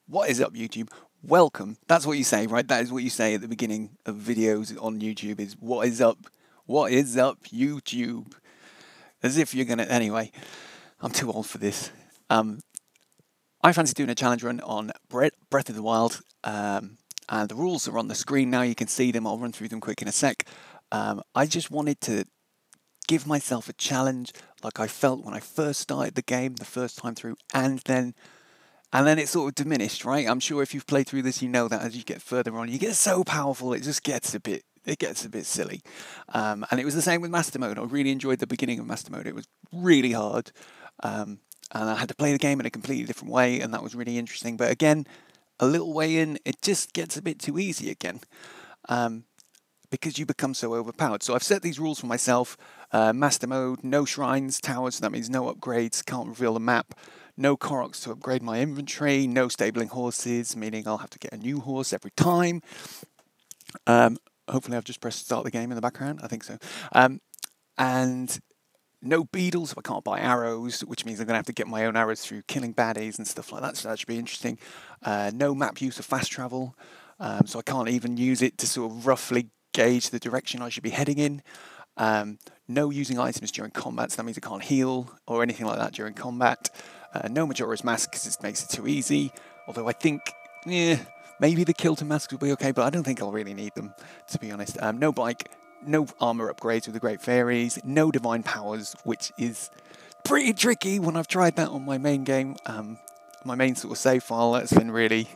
What is up, YouTube? Welcome. That's what you say, right? That is what you say at the beginning of videos on YouTube is, what is up? What is up, YouTube? As if you're gonna... Anyway, I'm too old for this. I fancy doing a challenge run on Breath of the Wild. And the rules are on the screen now. You can see them. I'll run through them quick in a sec. I just wanted to give myself a challenge like I felt when I first started the game the first time through, and then it sort of diminished, right? I'm sure if you've played through this, you know that as you get further on, you get so powerful, it just gets a bit silly. And it was the same with Master Mode. I really enjoyed the beginning of Master Mode. It was really hard. And I had to play the game in a completely different way, and that was really interesting. But again, a little way in, it just gets a bit too easy again. Because you become so overpowered. So I've set these rules for myself. Master Mode, no shrines, towers, so that means no upgrades, can't reveal the map. No Koroks to upgrade my inventory, no stabling horses, meaning I'll have to get a new horse every time. Hopefully I've just pressed start the game in the background, I think so. And no Beedle, so I can't buy arrows, which means I'm going to have to get my own arrows through killing baddies and stuff like that, so that should be interesting. No map use of fast travel, so I can't even use it to sort of roughly gauge the direction I should be heading in. No using items during combat, so that means I can't heal or anything like that during combat. No Majora's Mask because it makes it too easy, although I think, maybe the kill to masks will be okay, but I don't think I'll really need them, to be honest. No bike, no armour upgrades with the Great Fairies, no divine powers, which is pretty tricky when I've tried that on my main game. My main sort of save file, that's been really...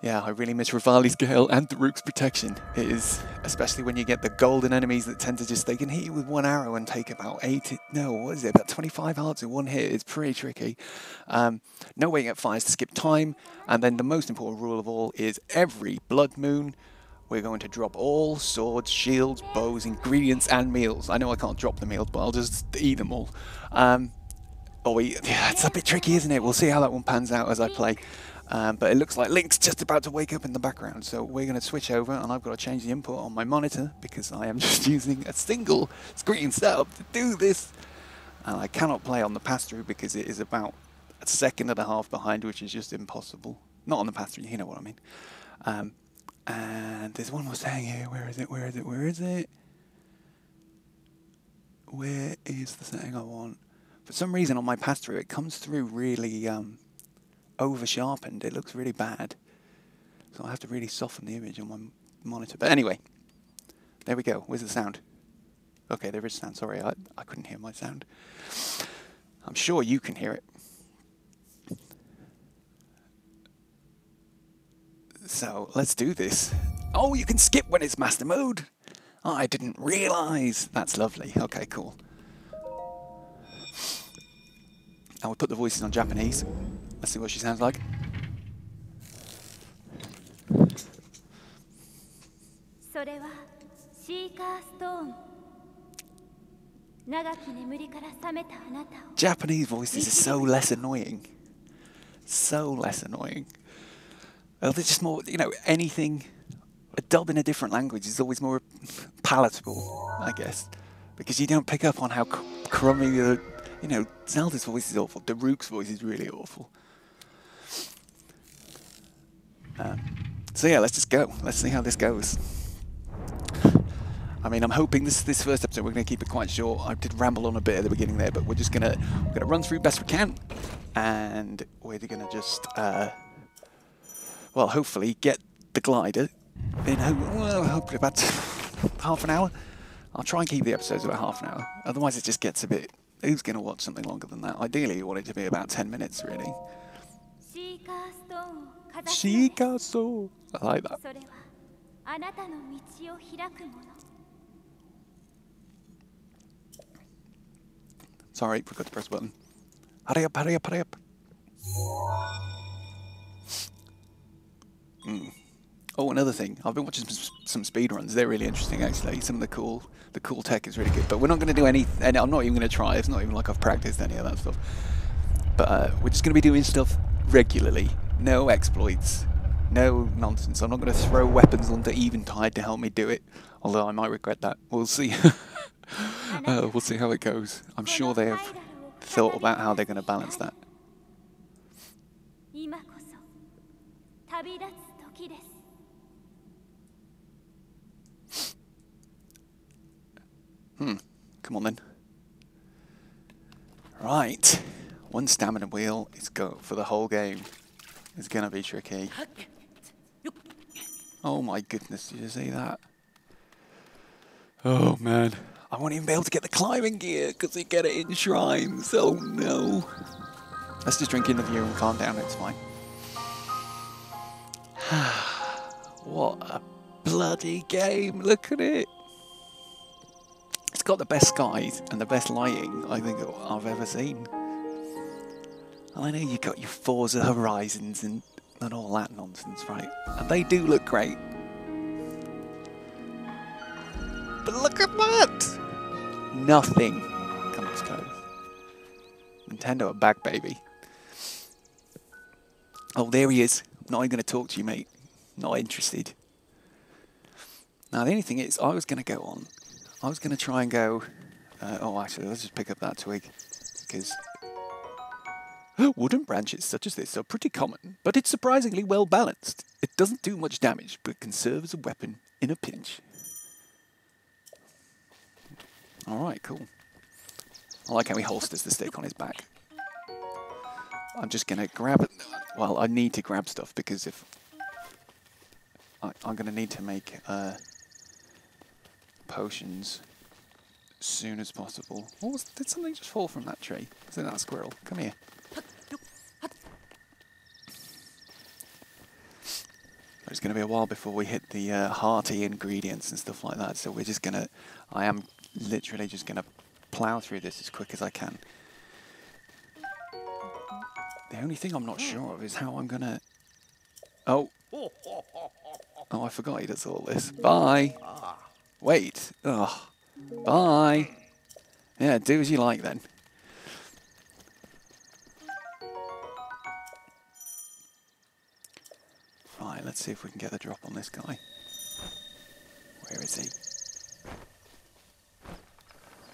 Yeah, I really miss Rivali's Gale and Daruk's Protection. It is, especially when you get the golden enemies that tend to just, they can hit you with one arrow and take about about 25 hearts in one hit. It's pretty tricky. No way to get fires to skip time. And then the most important rule of all is every blood moon, we're going to drop all swords, shields, bows, ingredients, and meals. I know I can't drop the meals, but I'll just eat them all. It's a bit tricky, isn't it? We'll see how that one pans out as I play. But it looks like Link's just about to wake up in the background, so we're going to switch over, and I've got to change the input on my monitor because I am just using a single screen setup to do this. And I cannot play on the pass-through because it is about a second and a half behind, which is just impossible. Not on the pass-through, you know what I mean. And there's one more saying here. Where is it? Where is it? Where is it? Where is the setting I want? For some reason on my pass-through, it comes through really... over-sharpened. It looks really bad. So I have to really soften the image on my monitor. But anyway, there we go. Where's the sound? Okay, there is sound. Sorry, I couldn't hear my sound. I'm sure you can hear it. So let's do this. Oh, you can skip when it's Master Mode. Oh, I didn't realize. That's lovely. Okay, cool. And we'll put the voices on Japanese. Let's see what she sounds like. Japanese voices are so less annoying. So less annoying. Well, they're just more, anything, a dub in a different language is always more palatable, I guess. Because you don't pick up on how crummy the, Zelda's voice is awful. Daruk's voice is really awful. So yeah, let's just go. Let's see how this goes. I mean, I'm hoping this first episode we're going to keep it quite short. I did ramble on a bit at the beginning there, but we're just gonna run through best we can, and we're gonna just well, hopefully get the glider in. Hopefully about half an hour. I'll try and keep the episodes about half an hour. Otherwise, it just gets a bit. Who's going to watch something longer than that? Ideally, you want it to be about 10 minutes, really. SHEIKAH. I like that. Sorry, forgot to press the button. Hurry up, hurry up, hurry up. Oh, another thing. I've been watching some speedruns. They're really interesting, actually. Some of the cool tech is really good. But we're not going to do any. And I'm not even going to try. It's not even like I've practiced any of that stuff. But we're just going to be doing stuff regularly. No exploits. No nonsense. I'm not going to throw weapons onto Eventide to help me do it. Although I might regret that. We'll see. We'll see how it goes. I'm sure they have thought about how they're going to balance that. Come on then. Right. One stamina wheel is go for the whole game. It's gonna be tricky. Oh my goodness, did you see that? Oh man. I won't even be able to get the climbing gear because they get it in shrines. Oh no. Let's just drink in the view and calm down, it's fine. What a bloody game, look at it. It's got the best skies and the best lighting I think I've ever seen. And I know you got your Forza Horizons and all that nonsense, right? And they do look great. But look at that! Nothing comes close. Nintendo are back, baby. Oh, there he is. Not even going to talk to you, mate. Not interested. Now, the only thing is, I was going to try and go... oh, actually, let's just pick up that twig. Because... wooden branches such as this are pretty common, but it's surprisingly well balanced. It doesn't do much damage, but can serve as a weapon in a pinch. Alright, cool. I like how he holsters the stick on his back. I'm just going to grab it. Well, I need to grab stuff because if... I'm going to need to make potions as soon as possible. Did something just fall from that tree? Is it that squirrel? Come here. It's going to be a while before we hit the hearty ingredients and stuff like that, so we're just going to... I am literally just going to plough through this as quick as I can. The only thing I'm not sure of is how I'm going to... Oh! Oh, I forgot he does all this. Bye! Wait! Oh. Bye! Yeah, do as you like then. Right, let's see if we can get the drop on this guy. Where is he?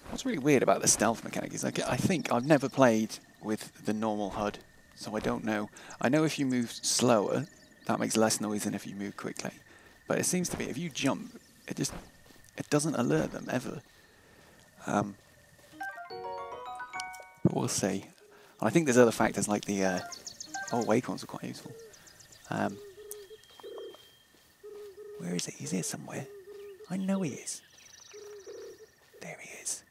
What's really weird about the stealth mechanic is like, I think I've never played with the normal HUD, so I don't know. I know if you move slower, that makes less noise than if you move quickly. But it seems to be, if you jump, it doesn't alert them ever. But we'll see. And I think there's other factors like the, oh, acorns are quite useful. Where is he? He's here somewhere. I know he is. There he is.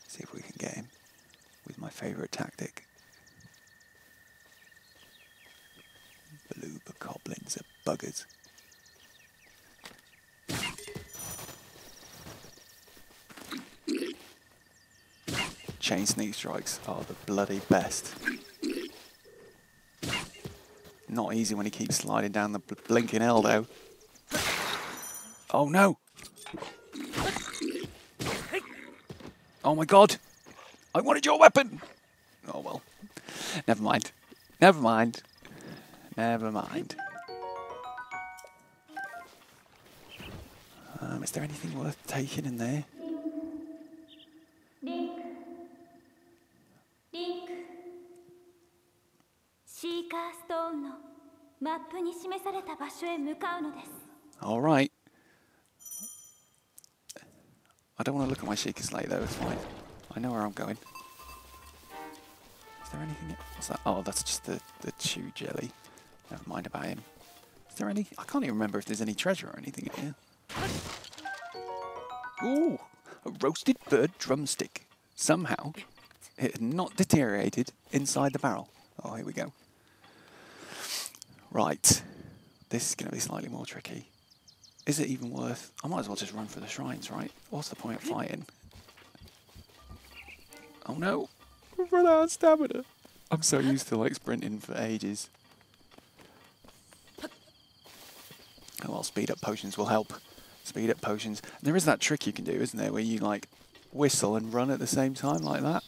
See if we can get him with my favourite tactic. Bloober goblins are buggers. Chain sneak strikes are the bloody best. Not easy when he keeps sliding down the blinking L though. Oh no! Oh my god! I wanted your weapon! Oh well. Never mind. Never mind. Never mind. Is there anything worth taking in there? Alright. I don't want to look at my SHEIKAH slate though, it's fine. I know where I'm going. Is there anything? What's that? Oh, that's just the chew jelly. Never mind about him. Is there any? I can't even remember if there's any treasure or anything in here. Ooh! A roasted bird drumstick. Somehow, it had not deteriorated inside the barrel. Oh, here we go. Right. This is going to be slightly more tricky. Is it even worth... I might as well just run for the shrines, right? What's the point of fighting? Oh no! I've run out of stamina. I'm so used to like sprinting for ages. Oh well, speed up potions will help. Speed up potions. And there is that trick you can do, isn't there, where you like whistle and run at the same time like that.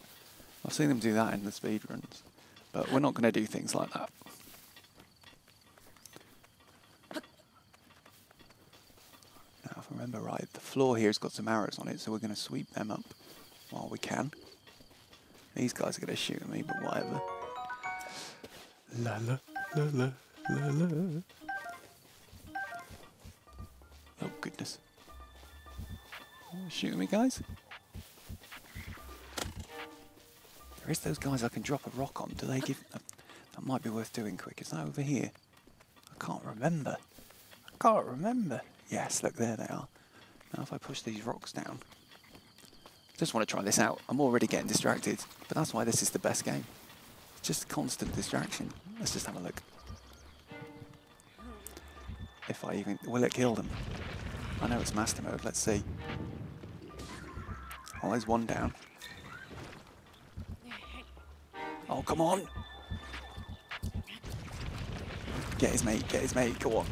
I've seen them do that in the speed runs. But we're not going to do things like that. Now, if I remember right, the floor here has got some arrows on it, so we're going to sweep them up while we can. These guys are going to shoot at me, but whatever. La la La, la, la, la. Oh, goodness. Oh, shooting me, guys? There is those guys I can drop a rock on. Do they give... that might be worth doing quick. Is that over here? I can't remember. I can't remember. Yes, look, there they are. Now if I push these rocks down... just want to try this out. I'm already getting distracted, but that's why this is the best game. It's just constant distraction. Let's just have a look. If I even... will it kill them? I know it's master mode. Let's see. Oh, there's one down. Oh, come on! Get his mate, get his mate. Go on.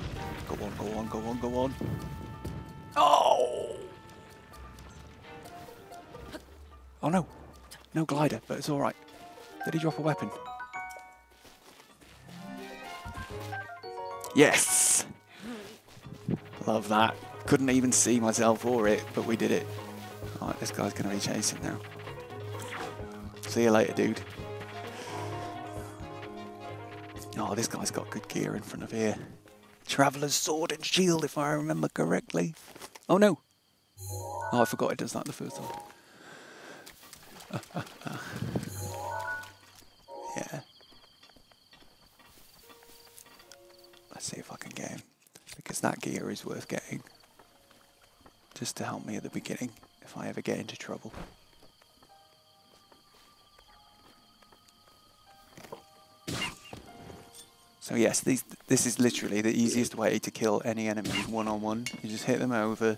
Go on, go on, go on, go on. Oh! Oh no. No glider, but it's alright. Did he drop a weapon? Yes! Love that. Couldn't even see myself or it, but we did it. Alright, this guy's going to be chasing now. See you later, dude. Oh, this guy's got good gear in front of here. Traveller's sword and shield, if I remember correctly. Oh no! Oh, I forgot it does that the first time. Yeah. Let's see if I can get him. Because that gear is worth getting. Just to help me at the beginning, if I ever get into trouble. So yes, this is literally the easiest way to kill any enemy one-on-one. You just hit them over,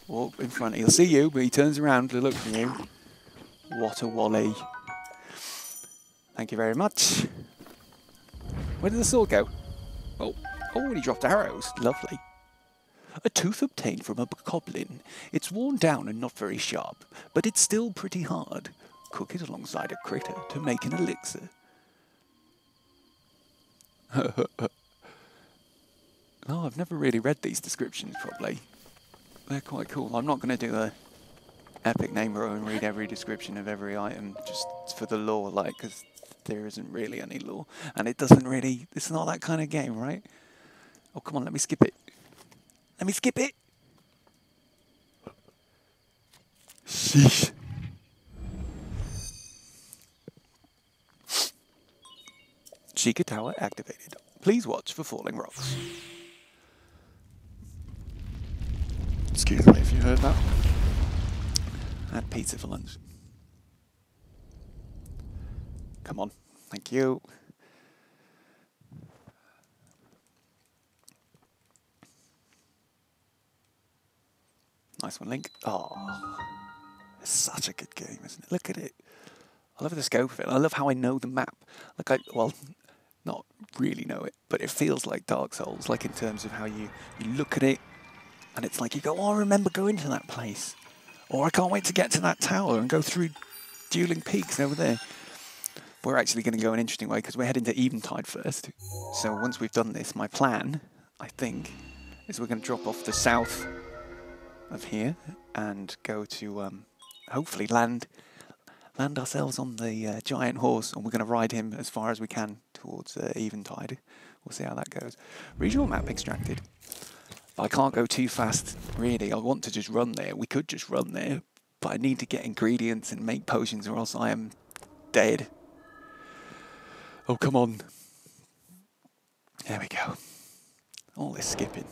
walk in front. He'll see you, but he turns around to look for you. What a wally. Thank you very much. Where did the sword go? Oh, oh, he dropped arrows. Lovely. A tooth obtained from a bokoblin. It's worn down and not very sharp, but it's still pretty hard. Cook it alongside a critter to make an elixir. No, I've never really read these descriptions properly. They're quite cool. I'm not going to do a epic name row and read every description of every item just for the lore, like, because there isn't really any lore. And it doesn't really... it's not that kind of game, right? Oh, come on, let me skip it. Let me skip it! Sheesh. SHEIKAH tower activated. Please watch for falling rocks. Excuse me if you heard that. I had pizza for lunch. Come on. Thank you. Nice one, Link. Oh, it's such a good game, isn't it? Look at it. I love the scope of it. I love how I know the map. Like well, not really know it, but it feels like Dark Souls, like in terms of how you look at it, and it's like you go, oh, I remember going to that place. Or I can't wait to get to that tower and go through dueling peaks over there. We're actually going to go an interesting way because we're heading to Eventide first. So once we've done this, my plan, I think, is we're going to drop off the south of here and go to hopefully land ourselves on the giant horse, and we're going to ride him as far as we can towards Eventide. We'll see how that goes. Regional map extracted. I can't go too fast, really. I want to just run there. We could just run there, but I need to get ingredients and make potions, or else I am dead. Oh, come on. There we go. All this skipping.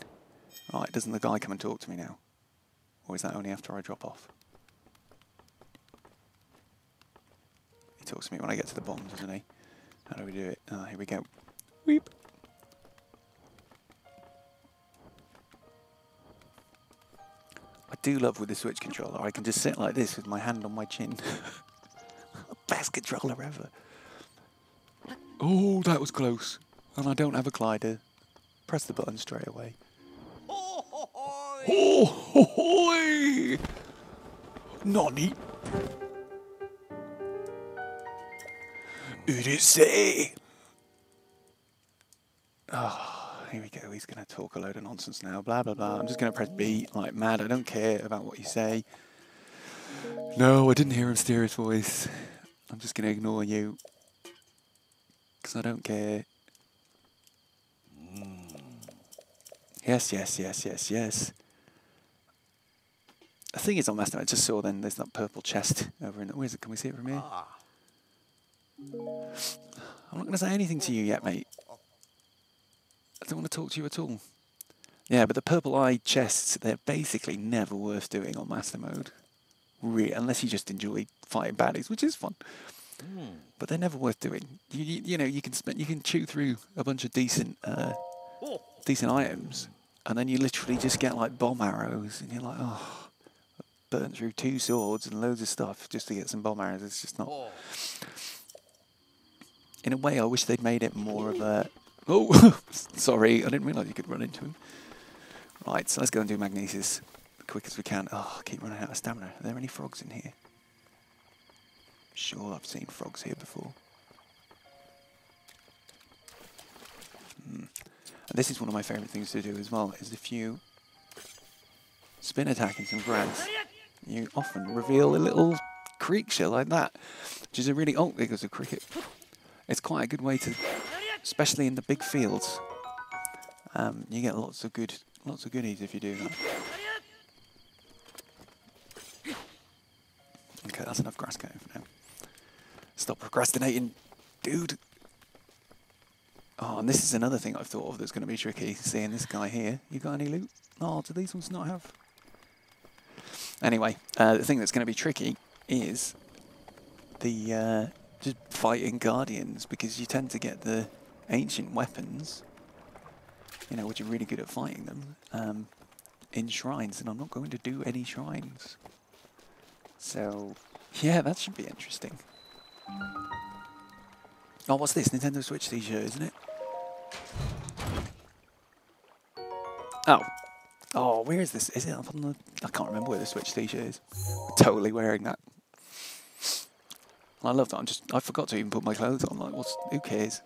Right, doesn't the guy come and talk to me now? Or is that only after I drop off? He talks to me when I get to the bottom, doesn't he? How do we do it? Ah, here we go. Weep. I do love with the Switch controller, I can just sit like this with my hand on my chin. Best controller ever. Oh, that was close. And I don't have a glider. Press the button straight away. Oh, ho, ho, Nani? Udise. Oh, here we go. He's going to talk a load of nonsense now. Blah, blah, blah. I'm just going to press B like mad. I don't care about what you say. No, I didn't hear him steer his voice. I'm just going to ignore you. Because I don't care. Yes, yes, yes, yes, yes. The thing is, on Master, I just saw then there's that purple chest over in. Where is it? Can we see it from here? I'm not going to say anything to you yet, mate. I don't want to talk to you at all. Yeah, but the purple eye chests, they're basically never worth doing on Master Mode. Unless you just enjoy fighting baddies, which is fun. But they're never worth doing. You know, you can chew through a bunch of decent items, and then you literally just get like bomb arrows, and you're like, oh, burnt through 2 swords and loads of stuff just to get some bomb arrows. It's just not. In a way, I wish they'd made it more of a. Oh, sorry, I didn't realise you could run into him. Right, so let's go and do MAGNESIS as quick as we can. Oh, I keep running out of stamina. Are there any frogs in here? Sure, I've seen frogs here before. And this is one of my favourite things to do as well, is if you spin attack in some grass, you often reveal a little creature like that, which is a really... Oh, there goes a cricket. It's quite a good way to, especially in the big fields, you get lots of goodies if you do that. Okay, that's enough grass cutting for now. Stop procrastinating, dude. Oh, and this is another thing I've thought of that's going to be tricky. Seeing this guy here. You got any loot? Oh, do these ones not have? Anyway, the thing that's going to be tricky is the just fighting guardians, because you tend to get the ancient weapons, you know, which are really good at fighting them, in shrines, and I'm not going to do any shrines. So, yeah, that should be interesting. Oh, what's this? Nintendo Switch t-shirt, isn't it? Oh. Oh, where is this? Is it up on the... I can't remember where the Switch t-shirt is. I'm totally wearing that. I love that. I forgot to even put my clothes on. Like, who cares?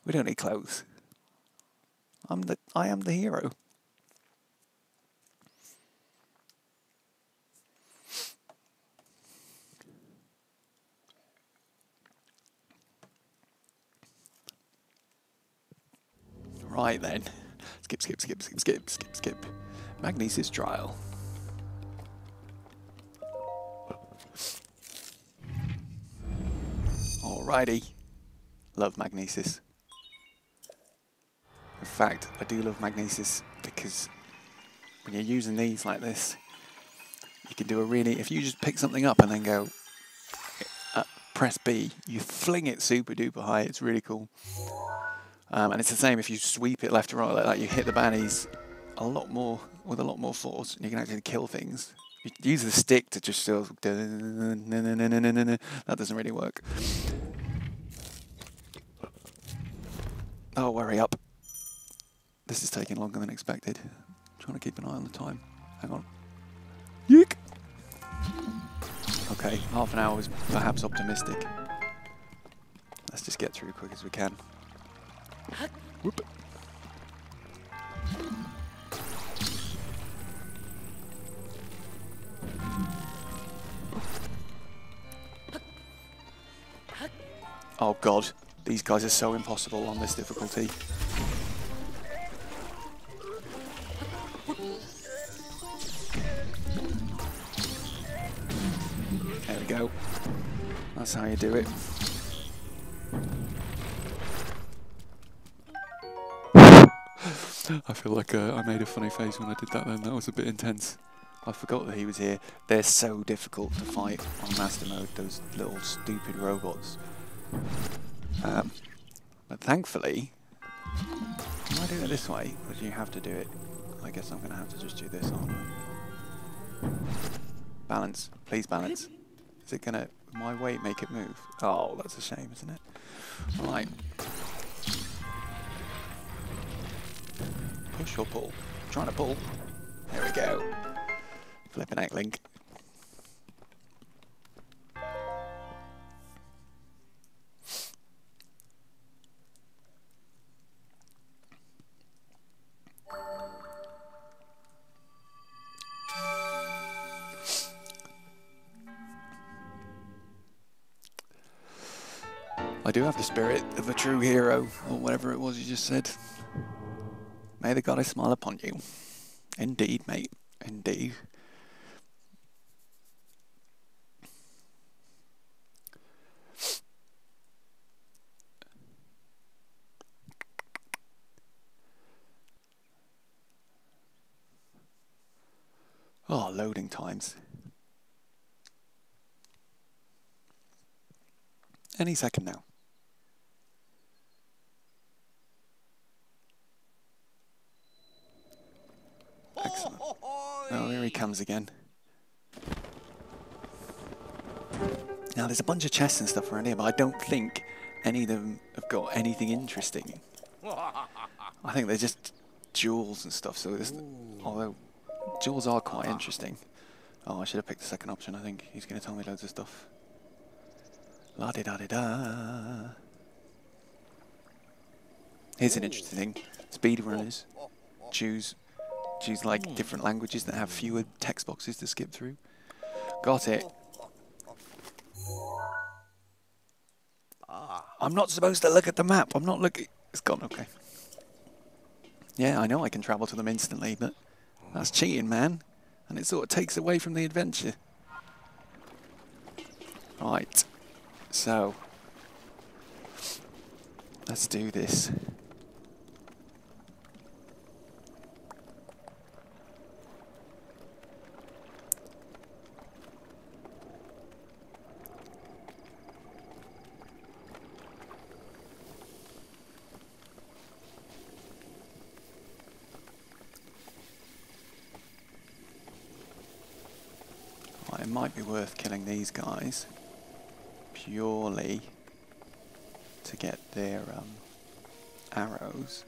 We don't need clothes. I am the hero. Right then. Skip. MAGNESIS trial. Alrighty. Love MAGNESIS. In fact, I do love MAGNESIS because when you're using these like this, you can do a really... If you just pick something up and then go, press B, you fling it super duper high. It's really cool. And it's the same if you sweep it left to right like that. You hit the baddies with a lot more force, and you can actually kill things. You use the stick to just sort of... That doesn't really work. Oh, hurry up. This is taking longer than expected. I'm trying to keep an eye on the time. Hang on. Yeek! Okay, half an hour was perhaps optimistic. Let's just get through as quick as we can. Whoop. Oh god, these guys are so impossible on this difficulty. There we go. That's how you do it. I feel like I made a funny face when I did that then. That was a bit intense. I forgot that he was here. They're so difficult to fight on Master Mode, those little stupid robots. But thankfully, can I do it this way? Or do you have to do it? I guess I'm going to have to just do this, aren't I? Balance. Please balance. Is it going to... my weight make it move? Oh, that's a shame, isn't it? Right. Push or pull? I'm trying to pull. There we go. Flipping out, Link. I do have the spirit of a true hero, or whatever it was you just said. May the goddess smile upon you. Indeed, mate. Indeed. Oh, loading times. Any second now. Excellent. Oh, here he comes again. Now, there's a bunch of chests and stuff around here, but I don't think any of them have got anything interesting. I think they're just jewels and stuff, so this, although jewels are quite interesting. Oh, I should have picked the second option, I think. He's going to tell me loads of stuff. La-di-da-di-da. Here's an interesting thing. Speedrunners choose like different languages that have fewer text boxes to skip through. Got it. I'm not supposed to look at the map. I'm not looking. It's gone, okay. Yeah, I know I can travel to them instantly, but that's cheating, man. And it sort of takes away from the adventure. Right. So, let's do this. Right, it might be worth killing these guys purely to get their arrows.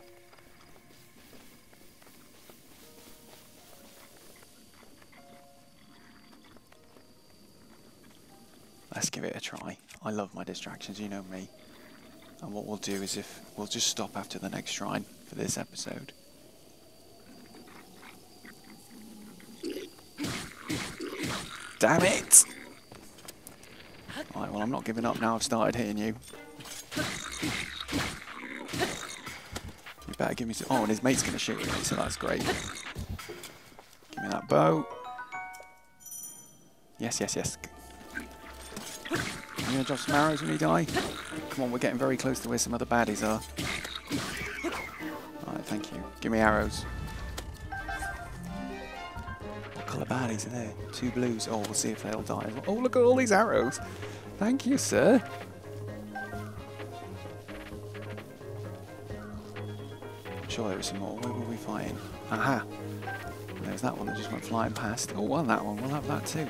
Let's give it a try. I love my distractions, you know me. And what we'll do is we'll just stop after the next shrine for this episode. Damn it! Right, well, I'm not giving up now I've started hitting you. You better give me some... Oh, and his mate's going to shoot me, so that's great. Give me that bow. Yes, yes, yes. You going to drop some arrows when you die? Come on, we're getting very close to where some other baddies are. Alright, thank you. Give me arrows. What colour baddies are there? 2 blues. Oh, we'll see if they'll die. Oh, look at all these arrows. Thank you, sir. I'm sure there was some more. Where were we fighting? Aha! There's that one that just went flying past. Oh, well, that one. We'll have that too.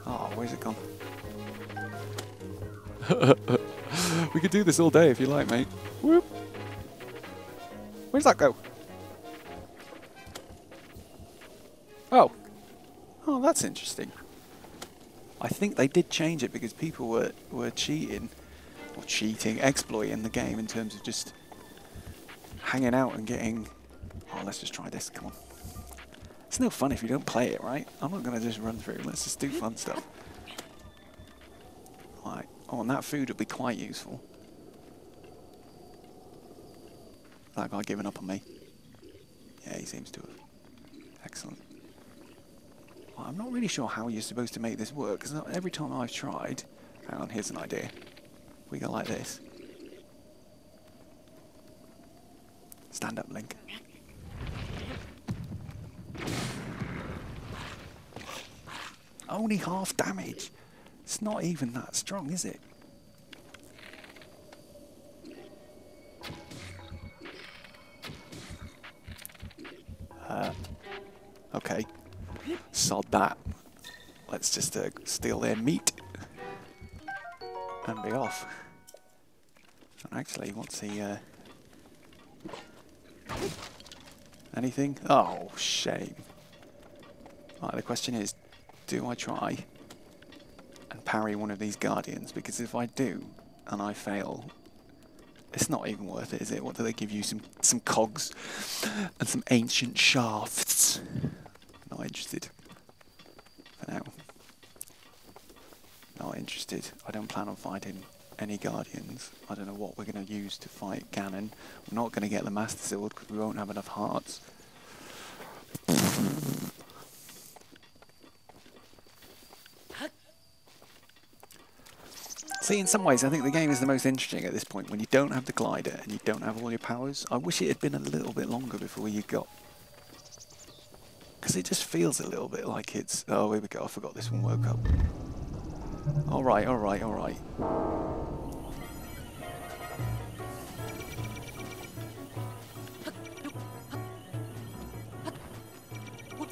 Oh, where's it gone? We could do this all day if you like, mate. Whoop! Where's that go? Oh. Oh, that's interesting. I think they did change it because people were cheating, or exploiting the game in terms of just hanging out and getting... Oh, let's just try this, come on. It's no fun if you don't play it, right? I'm not going to just run through, let's just do fun stuff. Right. Oh, and that food will be quite useful. That guy giving up on me. Yeah, he seems to have. Excellent. Well, I'm not really sure how you're supposed to make this work, because every time I've tried... Hang on, here's an idea. We go like this. Stand up, Link. Only half damage. It's not even that strong, is it? Okay. Sod that. Let's just steal their meat and be off. And actually, what's he... Anything? Oh, shame. Right, the question is, do I try and parry one of these guardians? Because if I do, and I fail, it's not even worth it, is it? What do they give you? Some cogs and some ancient shafts. Not interested. For now. Not interested. I don't plan on fighting any guardians. I don't know what we're going to use to fight Ganon. We're not going to get the Master Sword because we won't have enough hearts. See, in some ways, I think the game is the most interesting at this point when you don't have the glider and you don't have all your powers. I wish it had been a little bit longer before you got... Because it just feels a little bit like it's... Oh, here we go, I forgot this one woke up. Alright, alright, alright.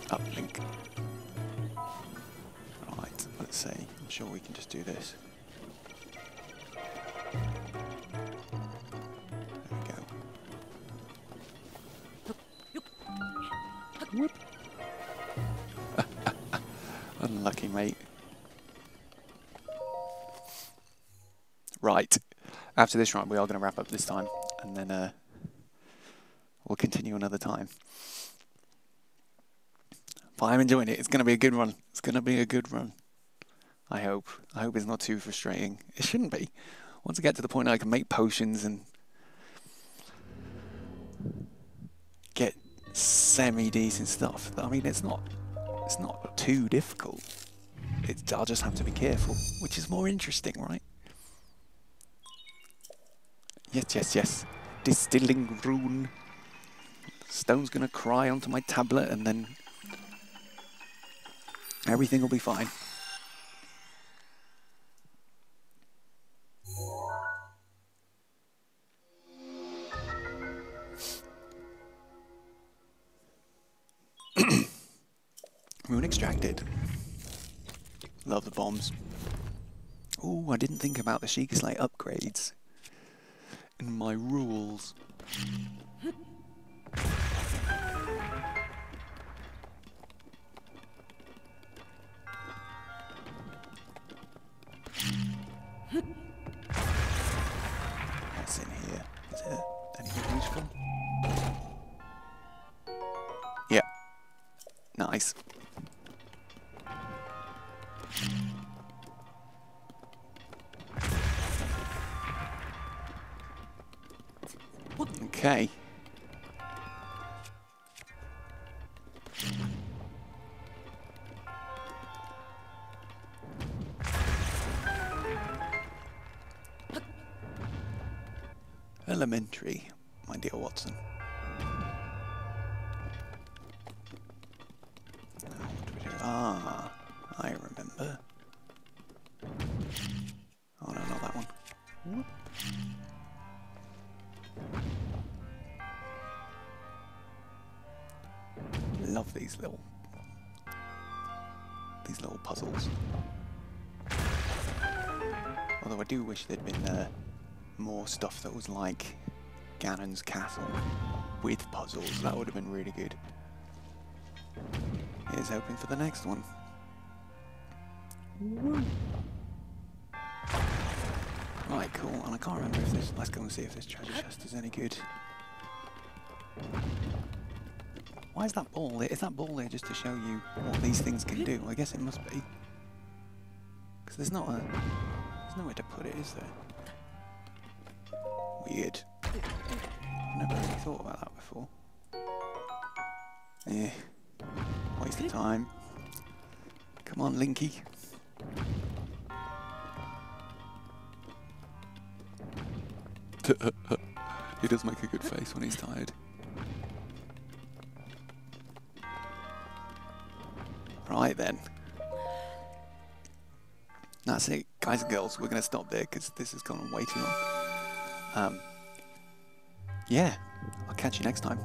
Uplink. Right, let's see. I'm sure we can just do this. Whoop. Unlucky, mate. Right. After this run, we are going to wrap up this time, and then we'll continue another time. But I'm enjoying it. It's going to be a good run. It's going to be a good run. I hope. I hope it's not too frustrating. It shouldn't be. Once I get to the point I can make potions and get semi-decent stuff. I mean, it's not too difficult. I'll just have to be careful, which is more interesting, right? Yes, yes, yes. Distilling rune. Stone's gonna cry onto my tablet and then everything will be fine. Rune extracted. Love the bombs. Ooh, I didn't think about the SHEIKAH SLATE upgrades in my rules. What's in here? Is there anything useful? Yeah. Nice. Okay. Elementary, my dear Watson. Now what do we do? Ah, I remember. Oh no, not that one. Whoop. Love these little puzzles. Although I do wish there'd been more stuff that was like Ganon's castle with puzzles. That would have been really good. Here's hoping for the next one. Woo. Right, cool. And I can't remember if this. Let's go and see if this treasure chest is any good. Why is that ball there? Is that ball there just to show you what these things can do? I guess it must be. Because there's nowhere to put it, is there? Weird. Never really thought about that before. Yeah. Waste of time. Come on, Linky. He does make a good face when he's tired. Right then. That's it, guys and girls. We're going to stop there because this has gone on way too long. Yeah, I'll catch you next time.